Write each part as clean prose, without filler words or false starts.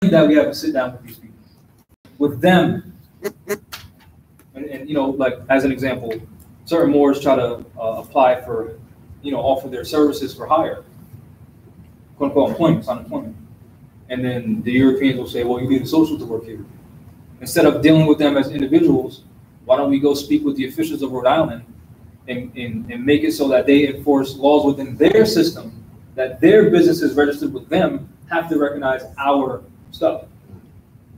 that we have to sit down with these people, with them, and you know, like as an example, certain Moors try to apply for, you know, offer their services for hire, quote unquote unemployment, and then the Europeans will say, well, you need a social to work here. Instead of dealing with them as individuals, why don't we go speak with the officials of Rhode Island and make it so that they enforce laws within their system, that their businesses registered with them have to recognize our stuff. You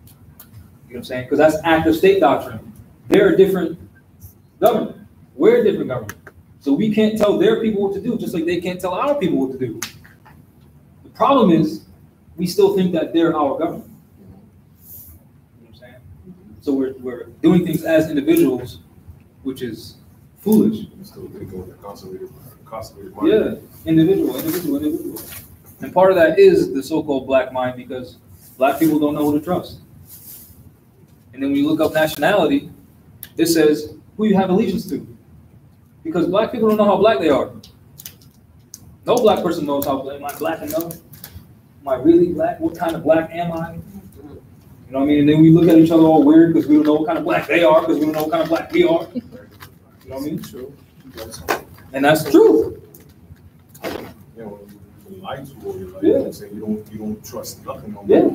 know what I'm saying? Because that's active state doctrine. They're a different government. We're a different government. So we can't tell their people what to do, just like they can't tell our people what to do. The problem is, we still think that they're our government. You know what I'm saying? So we're doing things as individuals, which is foolish. Yeah, individual. And part of that is the so-called black mind, because black people don't know who to trust. And then when you look up nationality, it says who you have allegiance to. Because black people don't know how black they are. No black person knows how black. Am I black enough? Am I really black? What kind of black am I? You know what I mean? And then we look at each other all weird because we don't know what kind of black they are, because we don't know what kind of black we are. You know what I mean? True. And that's true. You know, you lie to or you say you don't trust nothing on yeah.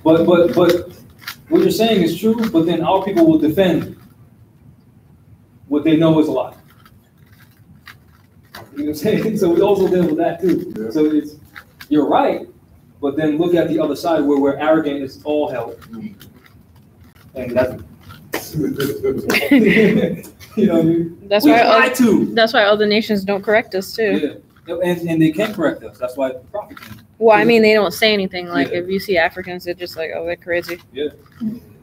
But what you're saying is true, but then our people will defend what they know is a lie. You know what I'm saying? So we also deal with that too. Yeah. So it's, you're right, but then look at the other side where we're arrogant is all hell. And that's you know, that's why other nations don't correct us too. Yeah, and they can't correct us. That's why the prophet came. Well, I mean, they don't say anything. Like if you see Africans, they're just like, oh, they're crazy. Yeah.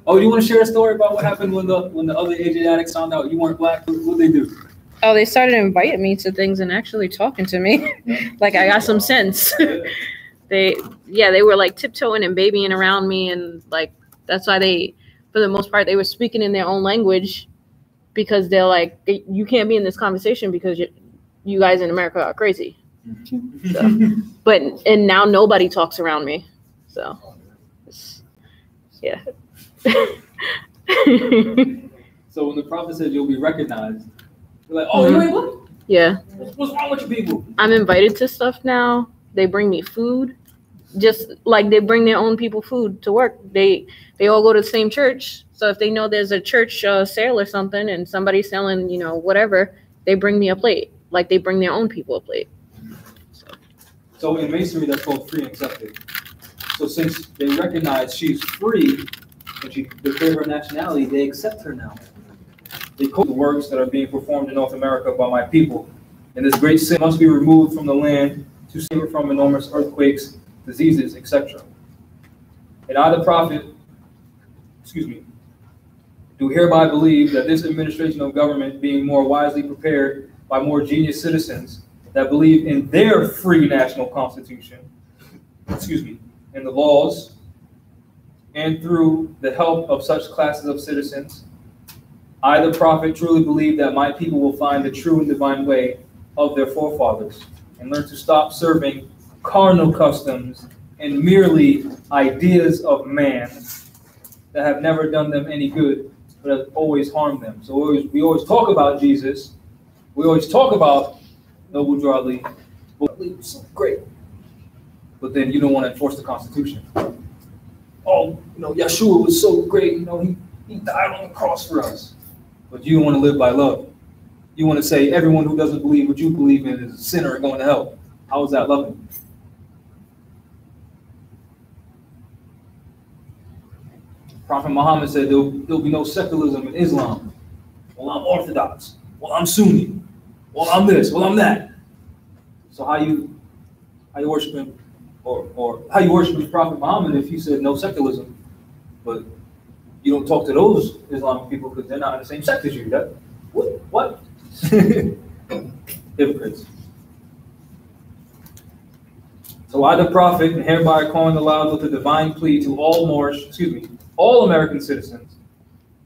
Oh, you want to share a story about what happened when the other Asiatics found out you weren't black? What they do? Oh, they started inviting me to things and actually talking to me. Like I got some sense. They were like tiptoeing and babying around me, and like that's why they, for the most part, they were speaking in their own language, because they're like, you can't be in this conversation because you guys in America are crazy. So, and now nobody talks around me. So, yeah. So when the prophet said you'll be recognized, you're like, oh, you ain't black? Yeah. What's wrong with you people? I'm invited to stuff now. They bring me food. Just like they bring their own people food to work. They all go to the same church. So if they know there's a church sale or something and somebody's selling, you know, whatever, they bring me a plate. Like they bring their own people a plate. So in Masonry, that's called free and accepted. So since they recognize she's free and she declared her nationality, they accept her now. They quote the works that are being performed in North America by my people. And this great sin must be removed from the land to save it from enormous earthquakes, diseases, etc. And I, the prophet, do hereby believe that this administration of government, being more wisely prepared by more genius citizens that believe in their free national constitution, in the laws, and through the help of such classes of citizens, I, the prophet, truly believe that my people will find the true and divine way of their forefathers and learn to stop serving carnal customs and merely ideas of man that have never done them any good, but have always harmed them. So we always talk about Jesus. We always talk about Noble Drew Ali. Ali was so great. But then you don't want to enforce the Constitution. Oh, you know, Yeshua was so great. You know, he died on the cross for us. But you don't want to live by love. You want to say everyone who doesn't believe what you believe in is a sinner and going to hell. How is that loving? Prophet Muhammad said there'll be no secularism in Islam. Well, I'm Orthodox. Well, I'm Sunni. Well, I'm this. Well, I'm that. So how you worshiping or how you worshiping Prophet Muhammad if you said no secularism, but you don't talk to those Islamic people because they're not in the same sect as you? That what? Hypocrites. So I, the prophet, and hereby calling aloud with a divine plea to all American citizens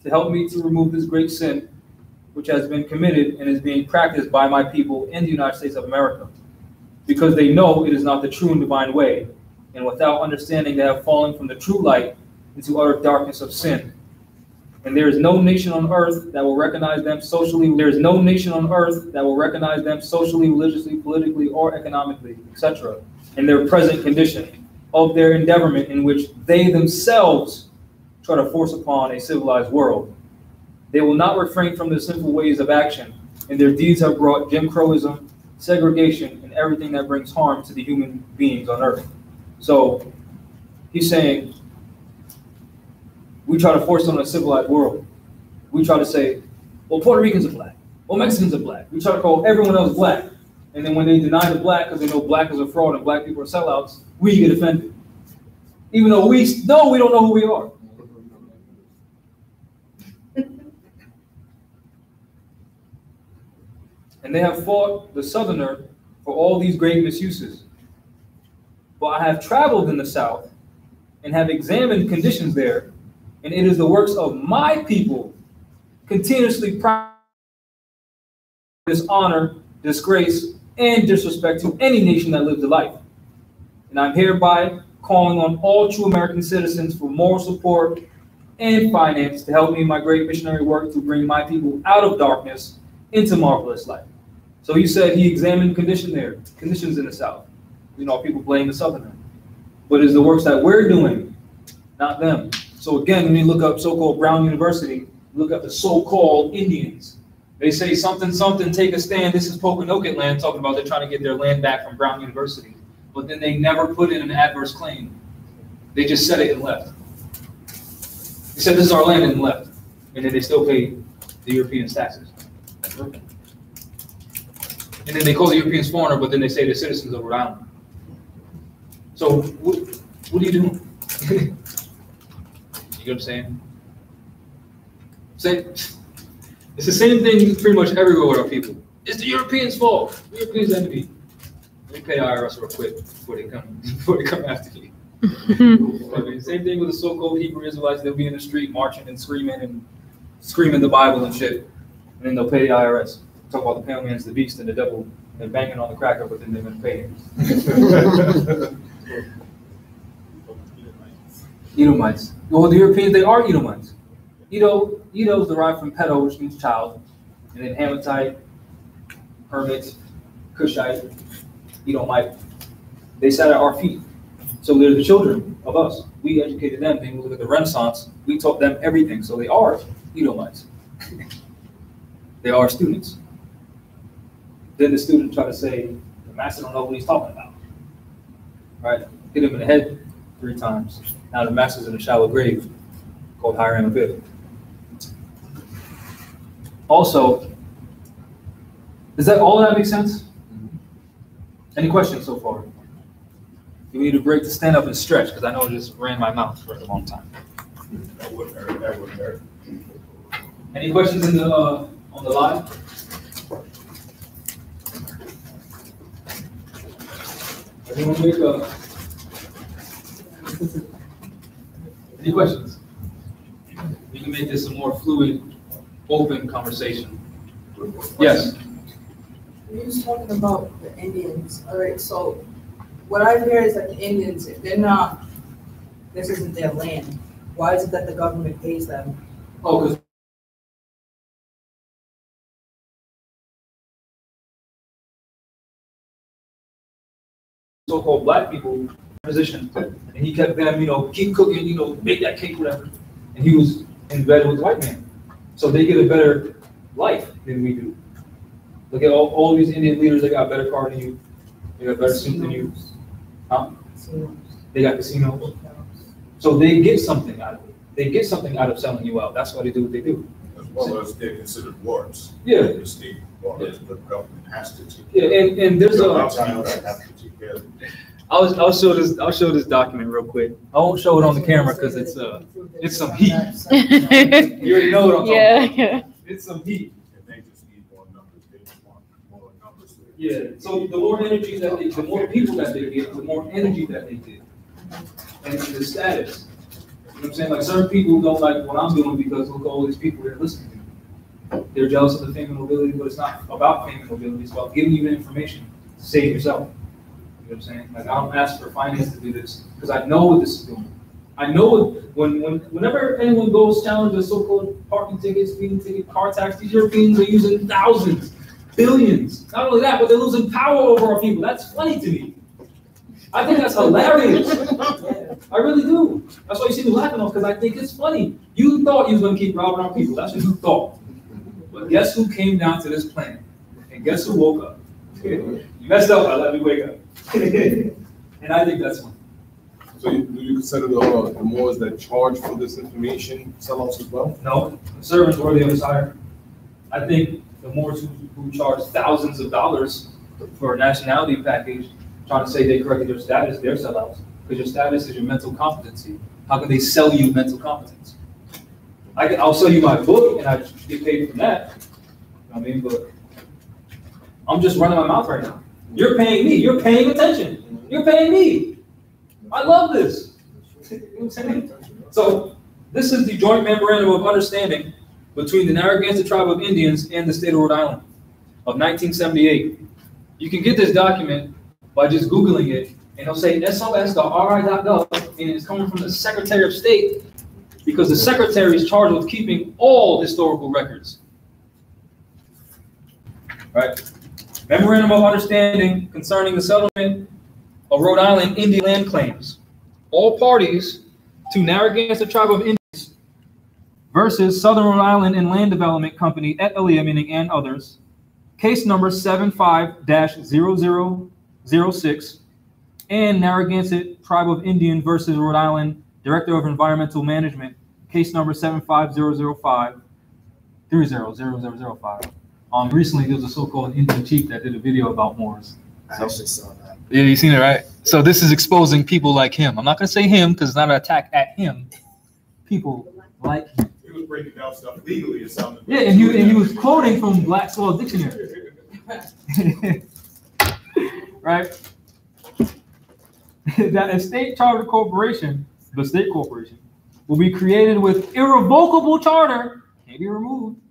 to help me to remove this great sin which has been committed and is being practiced by my people in the United States of America, because they know it is not the true and divine way, and without understanding they have fallen from the true light into utter darkness of sin. And there is no nation on earth that will recognize them socially. There is no nation on earth that will recognize them socially, religiously, politically, or economically, etc. in their present condition of their endeavorment in which they themselves try to force upon a civilized world. They will not refrain from their sinful ways of action, and their deeds have brought Jim Crowism, segregation, and everything that brings harm to the human beings on earth. So he's saying, we try to force on a civilized world. We try to say, well, Puerto Ricans are black. Well, Mexicans are black. We try to call everyone else black. And then when they deny the black because they know black is a fraud and black people are sellouts, we get offended. Even though we know we don't know who we are. And they have fought the Southerner for all these great misuses. But I have traveled in the South and have examined conditions there, and it is the works of my people continuously dishonor, disgrace, and disrespect to any nation that lives a life. And I'm hereby calling on all true American citizens for moral support and finance to help me in my great missionary work to bring my people out of darkness into marvelous light. So he said he examined conditions in the South. You know, people blame the Southerner. But it's the works that we're doing, not them. So again, when you look up so-called Brown University, look up the so-called Indians. They say something, something, take a stand. This is Pokanoket land, talking about they're trying to get their land back from Brown University. But then they never put in an adverse claim. They just said it and left. They said this is our land and left. And then they still pay the Europeans taxes. And then they call the Europeans foreigner, but then they say they're citizens of Rhode Island. So what are you doing? You get what I'm saying? It's the same thing pretty much everywhere with our people. It's the Europeans' fault. The Europeans' enemy. Let me pay IRS real quick before they come after you. I mean, same thing with the so-called Hebrew Israelites. They'll be in the street marching and screaming the Bible and shit, and then they'll pay the IRS. Talk about the pale man's the beast and the devil. They're banging on the cracker, but then they're going to pay him. Edomites. Well, the Europeans, they are Edomites. Edo is derived from pedo, which means child, and then Hamatite, Hermit, Cushite, Edomite. They sat at our feet. So they're the children of us. We educated them. Then we look at the Renaissance. We taught them everything. So they are Edomites. They are students. Then the student try to say, the master don't know what he's talking about. Right? Hit him in the head 3 times. Now the master's in a shallow grave called Hiram Abiff. Also, does that all that make sense? Any questions so far? You need a break to stand up and stretch because I know I just ran my mouth for a long time. That wouldn't hurt. Any questions in the on the live? Anyone wake up? Any questions? We can make this a more fluid, open conversation. Yes. You're just talking about the Indians. All right, so what I've heard is that the Indians, if they're not, this isn't their land. Why is it that the government pays them? Oh, because so-called black people position, and he kept them, keep cooking, make that cake, whatever. And he was in bed with the white man, so they get a better life than we do. Look at all these Indian leaders; they got a better car than you, they got better suit than you. Huh? They got casinos, so they get something out of it. They get something out of selling you out. That's why they do what they do. As well as they're considered wards. Yeah. The state wards, the government has to take. Yeah, and there's have to take care of it. I'll show this document real quick. I won't show it on the camera because it's some heat. You already know what I'm talking about. It's some heat. And they just need more numbers. They just want more numbers. Yeah. So the more energy that the more people that they get, the more energy that they get, and the status. You know what I'm saying? Like certain people don't like what I'm doing because look at all these people they're listening to. They're jealous of the fame and nobility, but it's not about fame and nobility. It's about giving you the information to save yourself. You know what I'm saying? Like, I don't ask for finance to do this because I know what this is doing. I know whenever anyone goes challenge the so-called parking tickets, speeding ticket, car tax, these Europeans are using thousands, billions. Not only that, but they're losing power over our people. That's funny to me. I think that's hilarious. I really do. That's why you see me laughing off, because I think it's funny. You thought you was going to keep robbing our people. That's what you thought. But guess who came down to this planet? And guess who woke up? You messed up, I let me wake up. And I think that's funny. So do you consider the Moors that charge for this information sellouts as well? No, the servants worthy of his hire. I think the Moors who charge thousands of dollars for a nationality package, trying to say they corrected your status, they're sellouts. Because your status is your mental competency. How can they sell you mental competence? I'll sell you my book and I get paid from that. You know what I mean? But I'm just running my mouth right now. You're paying me. You're paying attention. You're paying me. I love this. You know what I'm saying? So this is the joint memorandum of understanding between the Narragansett Tribe of Indians and the state of Rhode Island of 1978. You can get this document by just Googling it, and it'll say sos.ri.gov, and it's coming from the Secretary of State, because the Secretary is charged with keeping all historical records. Right? Memorandum of Understanding concerning the settlement of Rhode Island Indian land claims. All parties to Narragansett Tribe of Indians versus Southern Rhode Island and Land Development Company et alia, meaning and others. Case number 75-0006. And Narragansett Tribe of Indian versus Rhode Island Director of Environmental Management. Case number 75005. 300005. Recently, there was a so-called Indian chief that did a video about Moors. I actually saw that. Yeah, you seen it, right? So this is exposing people like him. I'm not going to say him because it's not an attack at him. People like him. He was breaking down stuff legally or something. Yeah, and he was quoting from Black's Law Dictionary. Right? That a state charter corporation, the state corporation, will be created with irrevocable charter, can't be removed,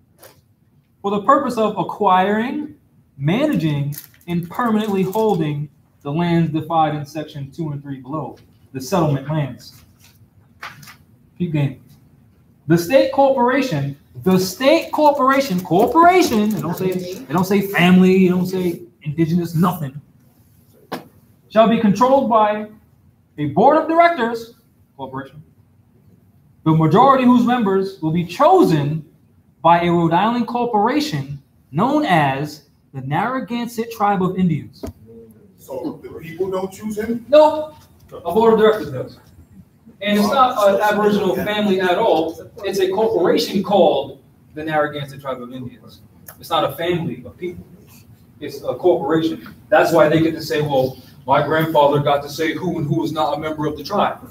for the purpose of acquiring, managing, and permanently holding the lands defined in section 2 and 3 below, the settlement lands. Keep going. The state corporation, they don't say family, they don't say indigenous, nothing, shall be controlled by a board of directors, corporation, the majority whose members will be chosen by a Rhode Island corporation known as the Narragansett Tribe of Indians. So the people don't choose him? No, a board of directors does. And it's not an Aboriginal family at all. It's a corporation called the Narragansett Tribe of Indians. It's not a family of people. It's a corporation. That's why they get to say, well, my grandfather got to say who and who was not a member of the tribe.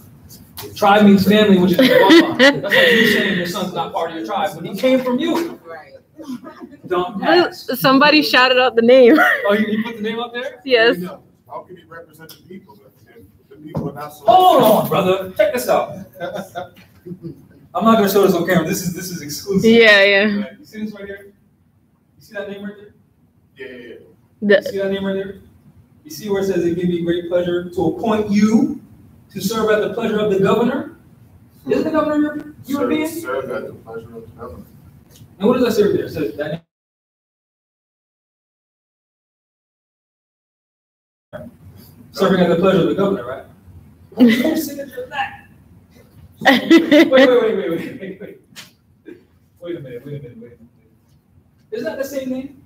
Tribe means family, which is the bloodline. That's like you saying your son's not part of your tribe, but he came from you. Right. Dumb ass. Somebody shouted out the name. Oh, you put the name up there? Yes. How can he represent the people if the people are not so? Hold on, brother. Check this out. I'm not gonna show this on camera. This is exclusive. Yeah. You see this right here? You see that name right there? Yeah. You see that name right there? You see where it says it gives me great pleasure to appoint you to serve at the pleasure of the governor? Isn't the governor European? Serve at the pleasure of the governor. And what does that say right there? It says that. Serving at the pleasure of the governor, right? Whose signature is that? Wait. Wait a minute. Isn't that the same name?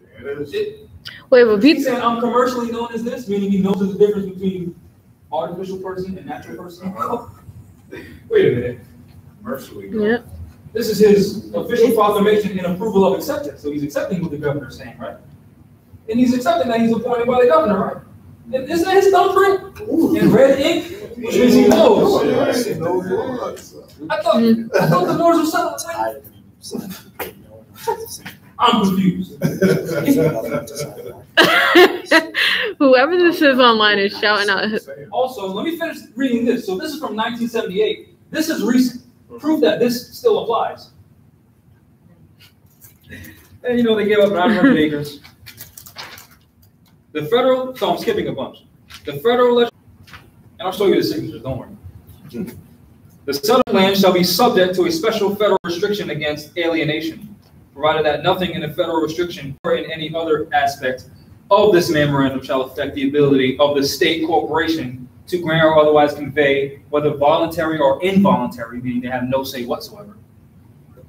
Yeah, it is. Wait, but He's Pete. saying I'm commercially known as this, meaning he knows the difference between artificial person and natural person. Wait a minute. Commercially. Yeah. This is his official proclamation and approval of acceptance. So he's accepting what the governor is saying, right? And he's accepting that he's appointed by the governor, right? And isn't that his thumbprint? In red ink? Which means he knows. I thought the Moors were settled. I'm confused. Whoever this is online is shouting out. Also, let me finish reading this. So this is from 1978. This is recent. Proof that this still applies. And they gave up 900 acres. So I'm skipping a bunch. The federal, and I'll show you the signatures, don't worry. The settlement land shall be subject to a special federal restriction against alienation, provided that nothing in the federal restriction or in any other aspect of this memorandum shall affect the ability of the state corporation to grant or otherwise convey, whether voluntary or involuntary, meaning they have no say whatsoever,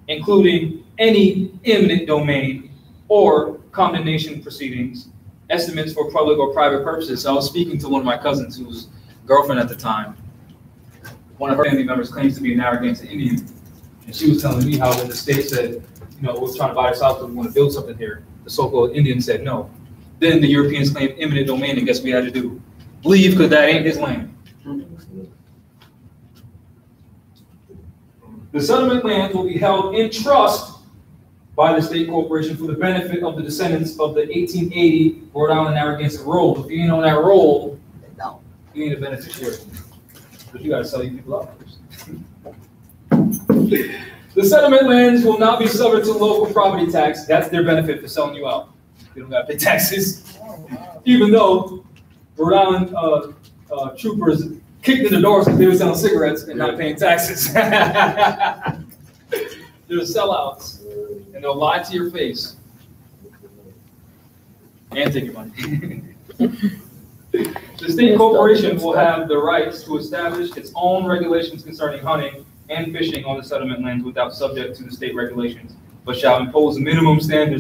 including any eminent domain or condemnation proceedings, estimates for public or private purposes. So I was speaking to one of my cousins, whose girlfriend at the time, one of her family members claims to be a Narragansett Indian, and she was telling me how when the state said, you know, we're trying to buy this house because we want to build something here, the so-called Indian said no. Then the Europeans claimed eminent domain, and guess what we had to do? Leave, because that ain't his land. The settlement land will be held in trust by the state corporation for the benefit of the descendants of the 1880 Rhode Island Narragansett roll. If you ain't on that roll, you ain't a beneficiary. But you gotta sell your people out first. The settlement lands will not be subject to local property tax. That's their benefit for selling you out. You don't gotta pay taxes. Even though Rhode Island troopers kicked in the doors because they were selling cigarettes and not paying taxes. They're sellouts, and they'll lie to your face and take your money. The state corporation will have the rights to establish its own regulations concerning hunting and fishing on the settlement lands without subject to the state regulations, but shall impose minimum standards